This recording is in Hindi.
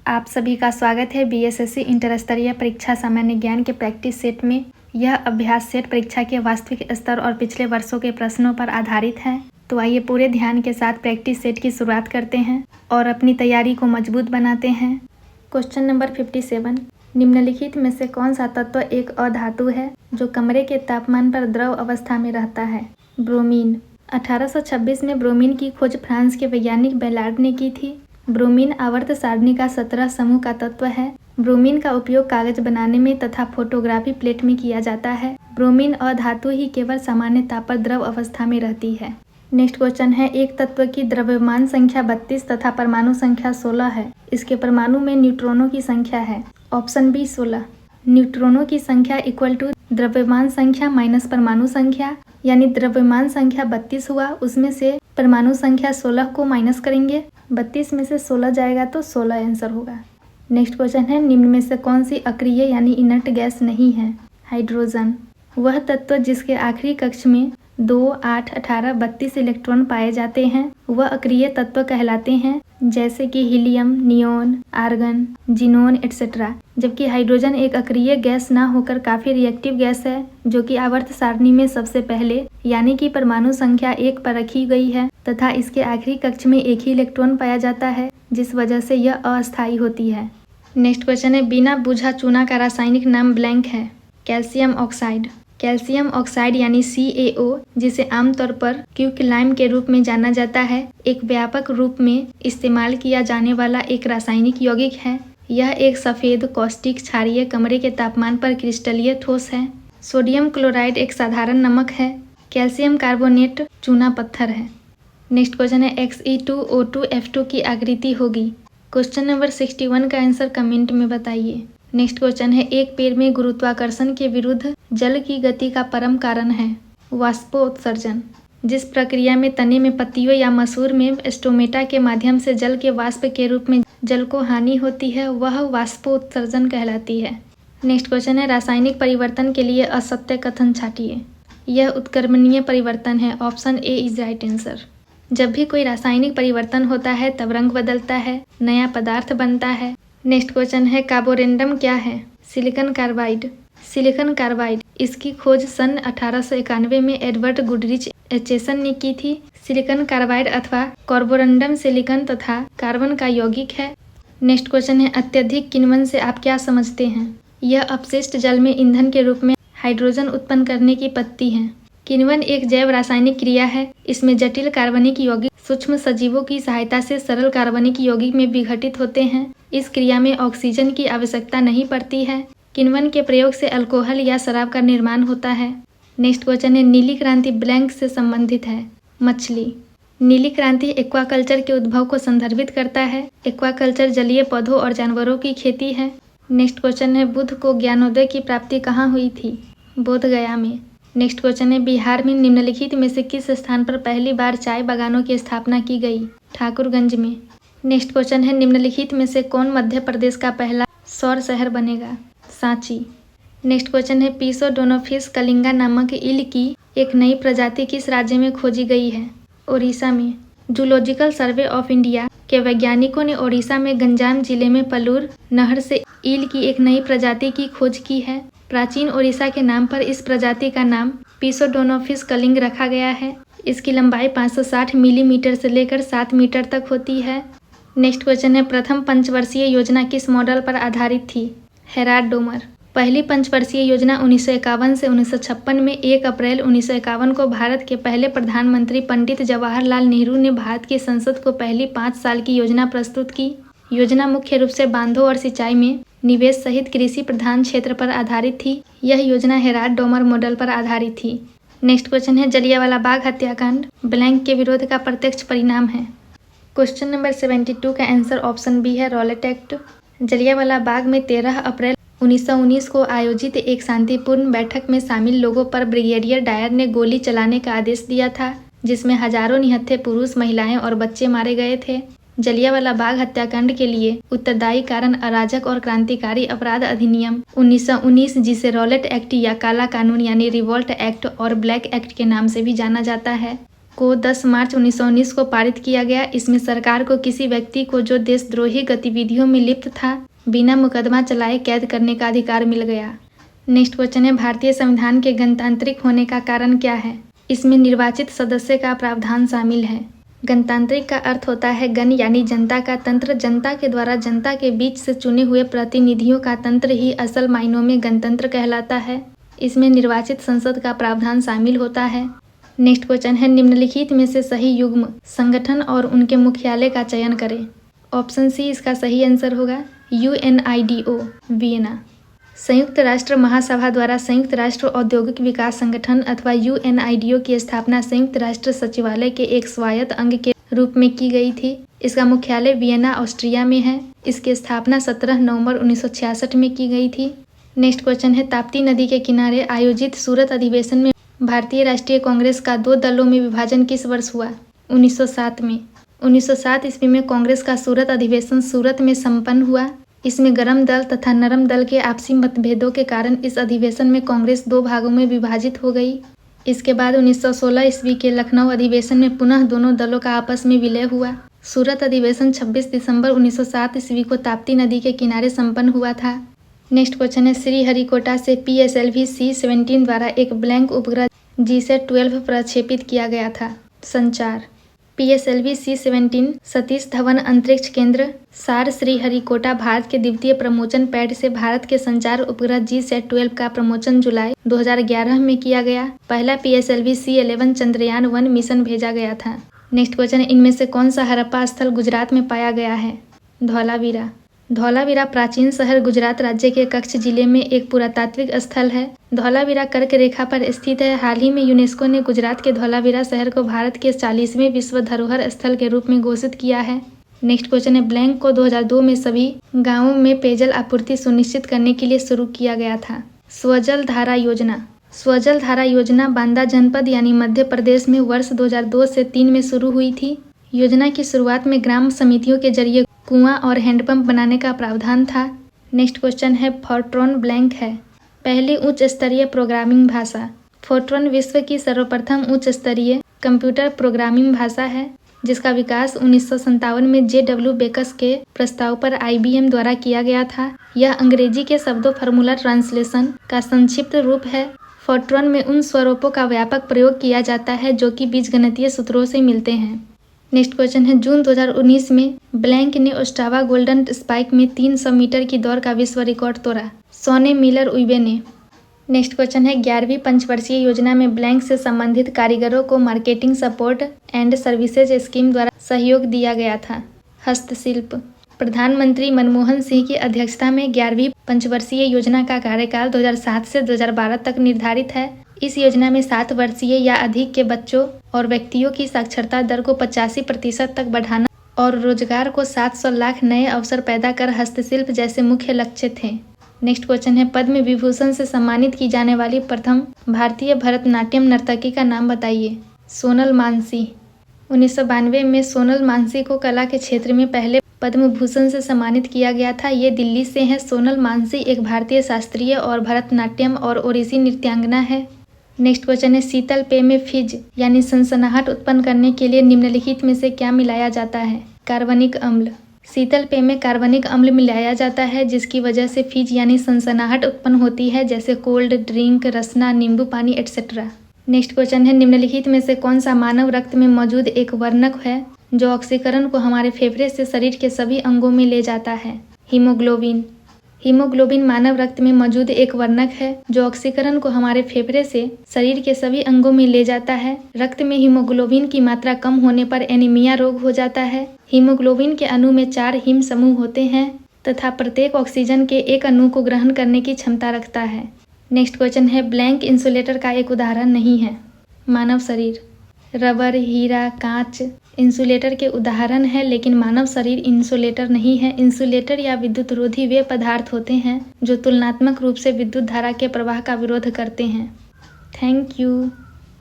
आप सभी का स्वागत है बीएसएससी इंटर स्तरीय परीक्षा सामान्य ज्ञान के प्रैक्टिस सेट में। यह अभ्यास सेट परीक्षा के वास्तविक स्तर और पिछले वर्षों के प्रश्नों पर आधारित है। तो आइए पूरे ध्यान के साथ प्रैक्टिस सेट की शुरुआत करते हैं और अपनी तैयारी को मजबूत बनाते हैं। क्वेश्चन नंबर 57, निम्नलिखित में से कौन सा तत्व एक अधातु है जो कमरे के तापमान पर द्रव अवस्था में रहता है? ब्रोमीन। 1826 में ब्रोमीन की खोज फ्रांस के वैज्ञानिक बेलार्ड ने की थी। ब्रोमीन आवर्त सारणी का 17 समूह का तत्व है। ब्रोमीन का उपयोग कागज बनाने में तथा फोटोग्राफी प्लेट में किया जाता है। ब्रोमीन अधातु ही केवल सामान्य ताप पर द्रव अवस्था में रहती है। नेक्स्ट क्वेश्चन है, एक तत्व की द्रव्यमान संख्या 32 तथा परमाणु संख्या 16 है। इसके परमाणु में न्यूट्रॉनों की संख्या है। Option B 16। न्यूट्रॉनों की संख्या इक्वल टू द्रव्यमान संख्या माइनस परमाणु संख्या, यानी द्रव्यमान संख्या 32 हुआ, उसमें से परमाणु संख्या 16 को माइनस करेंगे। 32 में से 16 जाएगा तो 16 आंसर होगा। नेक्स्ट क्वेश्चन है, निम्न में से कौन सी अक्रिय यानी इनर्ट गैस नहीं है? हाइड्रोजन। वह तत्व जिसके आखिरी कक्ष में 2, 8, 18, 32 इलेक्ट्रॉन पाए जाते हैं वह अक्रिय तत्व कहलाते हैं, जैसे कि helium, neon, argon, xenon etcetera. जबकि हाइड्रोजन एक अक्रिय गैस ना होकर काफी रिएक्टिव गैस है, जो कि आवर्त सारणी में सबसे पहले यानी कि परमाणु संख्या 1 पर रखी गई है तथा इसके आखिरी कक्ष में एक ही इलेक्ट्रॉन पाया जाता है, जिस वजह से यह अस्थायी होती है। नेक्स्ट क्वेश्चन है, बिना बुझा चूना का रासायनिक नाम ब्लैंक है। Calcium oxide. कैल्शियम ऑक्साइड यानी CaO, जिसे आमतौर पर क्विकलाइम के रूप में जाना जाता है, एक व्यापक रूप में इस्तेमाल किया जाने वाला एक रासायनिक यौगिक है। यह एक सफ़ेद कौष्टिक क्षारीय कमरे के तापमान पर क्रिस्टलीय ठोस है। सोडियम क्लोराइड एक साधारण नमक है। कैल्शियम कार्बोनेट चूना पत्थर है। नेक्स्ट क्वेश्चन है, Xe2O2F2 की आकृति होगी। क्वेश्चन नंबर 61 का आंसर कमेंट में बताइए। नेक्स्ट क्वेश्चन है, एक पेड़ में गुरुत्वाकर्षण के विरुद्ध जल की गति का परम कारण है वाष्पोत्सर्जन। जिस प्रक्रिया में तने में पत्तियों या मसूर में स्टोमेटा के माध्यम से जल के वाष्प के रूप में जल को हानि होती है, वह वाष्पोत्सर्जन कहलाती है। नेक्स्ट क्वेश्चन है, रासायनिक परिवर्तन के लिए असत्य कथन छाटिए। यह उत्क्रमणीय परिवर्तन है। Option A is right answer. जब भी कोई रासायनिक परिवर्तन होता है तब रंग बदलता है, नया पदार्थ बनता है। नेक्स्ट क्वेश्चन है, कार्बोरेंडम क्या है? Silicon carbide. सिलिकॉन कार्बाइड, इसकी खोज सन 1891 में एडवर्ड गुडरिच एचेसन ने की थी। सिलिकॉन कार्बाइड अथवा कार्बोरेंडम सिलिकॉन तथा कार्बन का यौगिक है। नेक्स्ट क्वेश्चन है, अत्यधिक किण्वन से आप क्या समझते हैं? यह अपशिष्ट जल में ईंधन के रूप में हाइड्रोजन उत्पन्न करने की पद्धति है। किण्वन एक जैव रासायनिक क्रिया है। इसमें जटिल कार्बनिक यौगिक सूक्ष्म सजीवों की सहायता से सरल कार्बनिक यौगिक में विघटित होते हैं। इस क्रिया में ऑक्सीजन की आवश्यकता नहीं पड़ती है। किण्वन के प्रयोग से अल्कोहल या शराब का निर्माण होता है। नेक्स्ट क्वेश्चन है, नीली क्रांति ब्लैंक से संबंधित है। मछली। नीली क्रांति एक्वाकल्चर के उद्भव को संदर्भित करता है। एक्वाकल्चर जलीय पौधों और जानवरों की खेती है। नेक्स्ट क्वेश्चन है, बुद्ध को ज्ञानोदय की प्राप्ति कहाँ हुई थी? बोध गया में। नेक्स्ट क्वेश्चन है, बिहार में निम्नलिखित में से किस स्थान पर पहली बार चाय बागानों की स्थापना की गई? ठाकुरगंज में। नेक्स्ट क्वेश्चन है, निम्नलिखित में से कौन मध्य प्रदेश का पहला सौर शहर बनेगा? सांची। नेक्स्ट क्वेश्चन है, पीसोडोनोफिस कलिंगा नामक ईल की एक नई प्रजाति किस राज्य में खोजी गई है? ओडिशा में। जूलॉजिकल सर्वे ऑफ इंडिया के वैज्ञानिकों ने ओडिशा में गंजाम जिले में पलूर नहर से ईल की एक नई प्रजाति की खोज की है। प्राचीन ओडिशा के नाम पर इस प्रजाति का नाम पीसोडोनोफिस कलिंग रखा गया है। इसकी लंबाई 560 मिलीमीटर से लेकर 7 मीटर तक होती है। नेक्स्ट क्वेश्चन है, प्रथम पंचवर्षीय योजना किस मॉडल पर आधारित थी? Herald Domar. पहली पंचवर्षीय योजना 1951 से 1956 में 1 अप्रैल 1951 को भारत के पहले प्रधानमंत्री पंडित जवाहरलाल नेहरू ने भारत की संसद को पहली 5 साल की योजना प्रस्तुत की। योजना मुख्य रूप से बांधों और सिंचाई में निवेश सहित कृषि प्रधान क्षेत्र पर आधारित थी। यह योजना हेराल्ड डोमर मॉडल पर आधारित थी। नेक्स्ट क्वेश्चन है, जलियांवाला बाग हत्याकांड ब्लैंक के विरोध का प्रत्यक्ष परिणाम है। क्वेश्चन नंबर 72 का आंसर ऑप्शन बी है, रॉलेट एक्ट। जलियांवाला बाग में 13 अप्रैल 1919 को आयोजित एक शांतिपूर्ण बैठक में शामिल लोगों पर ब्रिगेडियर डायर ने गोली चलाने का आदेश दिया था, जिसमें हजारों निहत्थे पुरुष, महिलाएं और बच्चे मारे गए थे। जलियांवाला बाग हत्याकांड के लिए उत्तरदायी कारण अराजक और क्रांतिकारी अपराध अधिनियम 1919, जिसे रॉलेट एक्ट या काला कानून यानी रिवोल्ट एक्ट और ब्लैक एक्ट के नाम से भी जाना जाता है। को 10 मार्च 1919 को पारित किया गया। इसमें सरकार को किसी व्यक्ति को जो देशद्रोही गतिविधियों में लिप्त था बिना मुकदमा चलाए कैद करने का अधिकार मिल गया। नेक्स्ट क्वेश्चन है, भारतीय संविधान के गणतांत्रिक होने का कारण क्या है? इसमें निर्वाचित सदस्य का प्रावधान शामिल है। गणतांत्रिक का अर्थ होता है गण यानी जनता का तंत्र, जनता के द्वारा जनता के बीच से चुने हुए प्रतिनिधियों का तंत्र ही असल मायनों में गणतंत्र कहलाता है। इसमें निर्वाचित संसद का प्रावधान शामिल होता है। नेक्स्ट क्वेश्चन है, निम्नलिखित में से सही युग्म संगठन और उनके मुख्यालय का चयन करें। ऑप्शन सी इसका सही आंसर होगा, UNIDO वियना। संयुक्त राष्ट्र महासभा द्वारा संयुक्त राष्ट्र औद्योगिक विकास संगठन अथवा UNIDO की स्थापना संयुक्त राष्ट्र सचिवालय के एक स्वायत्त अंग के रूप में की गई थी। इसका मुख्यालय वियना ऑस्ट्रिया में है। इसकी स्थापना 17 नवंबर 1966 में की गई थी। नेक्स्ट क्वेश्चन है, ताप्ती नदी के किनारे आयोजित सूरत अधिवेशन में भारतीय राष्ट्रीय कांग्रेस का 2 दलों में विभाजन किस वर्ष हुआ? 1907 में। 1907 ईस्वी में कांग्रेस का सूरत अधिवेशन सूरत में संपन्न हुआ। इसमें गरम दल तथा नरम दल के आपसी मतभेदों के कारण इस अधिवेशन में कांग्रेस 2 भागों में विभाजित हो गई। इसके बाद 1916 ईस्वी के लखनऊ अधिवेशन में पुनः दोनों दलों का आपस में विलय हुआ। सूरत अधिवेशन 26 दिसंबर 1907 ईस्वी को ताप्ती नदी के किनारे संपन्न हुआ था। नेक्स्ट क्वेश्चन है, श्रीहरिकोटा से PSLV C-17 द्वारा एक ब्लैंक उपग्रह GSAT-12 प्रक्षेपित किया गया था। संचार। PSLV C-17 सतीश धवन अंतरिक्ष केंद्र सार श्रीहरिकोटा भारत के द्वितीय प्रमोचन पैड से भारत के संचार उपग्रह GSAT-12 का प्रमोचन जुलाई 2011 में किया गया। पहला PSLV C-11 चंद्रयान 1 मिशन भेजा गया था। नेक्स्ट क्वेश्चन है, इनमें से कौन सा हड़प्पा स्थल गुजरात में पाया गया है? धौलावीरा। धौलावीरा प्राचीन शहर गुजरात राज्य के कच्छ जिले में एक पुरातात्विक स्थल है। धौलावीरा कर्क रेखा पर स्थित है। हाल ही में यूनेस्को ने गुजरात के धौलावीरा शहर को भारत के 40वें विश्व धरोहर स्थल के रूप में घोषित किया है। नेक्स्ट क्वेश्चन है, ब्लैंक को 2002 में सभी गांवों में पेयजल आपूर्ति सुनिश्चित करने के लिए शुरू किया गया था। स्वजल धारा योजना। स्वजल धारा योजना बांदा जनपद यानी मध्य प्रदेश में वर्ष 2002 से 3 में शुरू हुई थी। योजना की शुरुआत में ग्राम समितियों के जरिए कुआं और हैंडपंप बनाने का प्रावधान था। नेक्स्ट क्वेश्चन है, फोर्ट्रॉन ब्लैंक है। पहली उच्च स्तरीय प्रोग्रामिंग भाषा। फोर्ट्रॉन विश्व की सर्वप्रथम उच्च स्तरीय कंप्यूटर प्रोग्रामिंग भाषा है जिसका विकास 1957 में JW बेकस के प्रस्ताव पर IBM द्वारा किया गया था। यह अंग्रेजी के शब्दों फार्मूला ट्रांसलेशन का संक्षिप्त रूप है। फोर्ट्रॉन में उन स्वरूपों का व्यापक प्रयोग किया जाता है जो कि बीजगणितीय सूत्रों से मिलते हैं। नेक्स्ट क्वेश्चन है, जून 2019 में ब्लैंक ने ओस्टावा गोल्डन स्पाइक में 300 मीटर की दौड़ का विश्व रिकॉर्ड तोड़ा। सोने मिलर उइबे ने। नेक्स्ट क्वेश्चन है, 11वीं पंचवर्षीय योजना में ब्लैंक से संबंधित कारीगरों को marketing support and services scheme द्वारा सहयोग दिया गया था। हस्तशिल्प। प्रधानमंत्री मनमोहन सिंह की अध्यक्षता में 11वीं पंचवर्षीय योजना का कार्यकाल 2007 से 2012 तक निर्धारित है। इस योजना में 7 वर्षीय या अधिक के बच्चों और व्यक्तियों की साक्षरता दर को 85% तक बढ़ाना और रोजगार को 700 लाख नए अवसर पैदा कर हस्तशिल्प जैसे मुख्य लक्ष्य थे। नेक्स्ट क्वेश्चन है, पद्म विभूषण से सम्मानित की जाने वाली प्रथम भारतीय भरतनाट्यम नर्तकी का नाम बताइए। सोनल मानसी। 1992 में सोनल मानसी को कला के क्षेत्र में पहले पद्म भूषण से सम्मानित किया गया था। ये दिल्ली से हैं। सोनल मानसी एक भारतीय शास्त्रीय और भरतनाट्यम और ओडिसी नृत्यांगना है। नेक्स्ट क्वेश्चन है, शीतल पेय में फिज यानी सनसनाहट उत्पन्न करने के लिए निम्नलिखित में से क्या मिलाया जाता है? कार्बनिक अम्ल। शीतल पेय में कार्बनिक अम्ल मिलाया जाता है जिसकी वजह से फिज यानी सनसनाहट उत्पन्न होती है, जैसे कोल्ड ड्रिंक, रसना, नींबू पानी एटसेट्रा। नेक्स्ट क्वेश्चन है, निम्नलिखित में से कौन सा मानव रक्त में मौजूद एक वर्णक है जो ऑक्सीकरण को हमारे फेफड़े से शरीर के सभी अंगों में ले जाता है? हीमोग्लोबिन। हीमोग्लोबिन मानव रक्त में मौजूद एक वर्णक है जो ऑक्सीकरण को हमारे फेफड़े से शरीर के सभी अंगों में ले जाता है। रक्त में हीमोग्लोबिन की मात्रा कम होने पर एनीमिया रोग हो जाता है। हीमोग्लोबिन के अणु में 4 हिम समूह होते हैं तथा प्रत्येक ऑक्सीजन के एक अणु को ग्रहण करने की क्षमता रखता है। नेक्स्ट क्वेश्चन है, ब्लैंक इंसुलेटर का एक उदाहरण नहीं है? मानव शरीर। रबर, हीरा, कांच इंसुलेटर के उदाहरण है लेकिन मानव शरीर इंसुलेटर नहीं है। इंसुलेटर या विद्युत रोधी वे पदार्थ होते हैं जो तुलनात्मक रूप से विद्युत धारा के प्रवाह का विरोध करते हैं। Thank you.